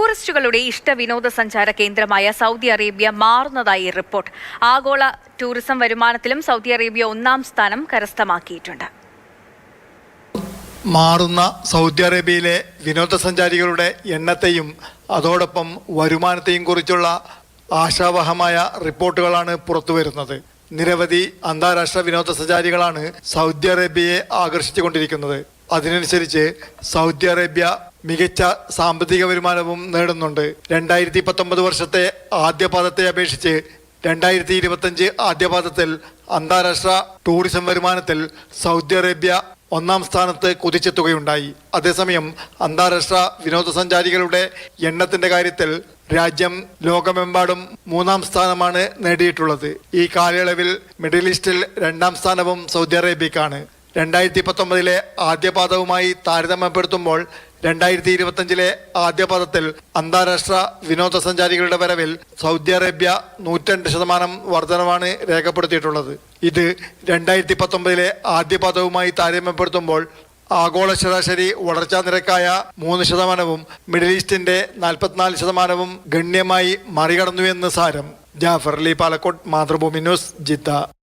ടൂറിസ്റ്റുകളുടെ ഇഷ്ട വിനോദസഞ്ചാര കേന്ദ്രമായ സൗദി അറേബ്യ മാറുന്നതായി റിപ്പോർട്ട്. ആഗോള ടൂറിസം വരുമാനത്തിലും സൗദി അറേബ്യ ഒന്നാം സ്ഥാനം കരസ്ഥമാക്കിയിട്ടുണ്ട്. മാറുന്ന സൗദി അറേബ്യയിലെ വിനോദസഞ്ചാരികളുടെ എണ്ണത്തെയും അതോടൊപ്പം വരുമാനത്തെയും കുറിച്ചുള്ള ആശാവഹമായ റിപ്പോർട്ടുകളാണ് പുറത്തുവരുന്നത്. നിരവധി അന്താരാഷ്ട്ര വിനോദസഞ്ചാരികളാണ് സൗദി അറേബ്യയെ ആകർഷിച്ചുകൊണ്ടിരിക്കുന്നത്. അതിനനുസരിച്ച് സൗദി അറേബ്യ മികച്ച സാമ്പത്തിക വരുമാനവും നേടുന്നുണ്ട്. 2019 വർഷത്തെ ആദ്യപാദത്തെ അപേക്ഷിച്ച് 2025 ആദ്യപാദത്തിൽ അന്താരാഷ്ട്ര ടൂറിസം വരുമാനത്തിൽ സൗദി അറേബ്യ ഒന്നാം സ്ഥാനത്ത് കുതിച്ചെത്തുകയുണ്ടായി. അതേസമയം അന്താരാഷ്ട്ര വിനോദസഞ്ചാരികളുടെ എണ്ണത്തിന്റെ കാര്യത്തിൽ രാജ്യം ലോകമെമ്പാടും 3-ാം സ്ഥാനമാണ് നേടിയിട്ടുള്ളത്. ഈ കാലയളവിൽ മിഡിൽ ഈസ്റ്റിൽ 2-ാം സ്ഥാനവും സൗദി അറേബ്യക്കാണ്. 2019 ആദ്യപാദവുമായി താരതമ്യപ്പെടുത്തുമ്പോൾ 2025 ആദ്യപാദത്തിൽ അന്താരാഷ്ട്ര വിനോദസഞ്ചാരികളുടെ വരവിൽ സൗദി അറേബ്യ 102% വർധനവാണ് രേഖപ്പെടുത്തിയിട്ടുള്ളത്. ഇത് 2019 ആദ്യപാദവുമായി താരതമ്യപ്പെടുത്തുമ്പോൾ ആഗോള ശരാശരി വളർച്ചാ നിരക്കായ 3%, മിഡിൽ ഈസ്റ്റിന്റെ 44% ഗണ്യമായി മറികടന്നുവെന്ന് സാരം. Jafar Ali, Palakkode, Mathrubhumi news, Jeddah.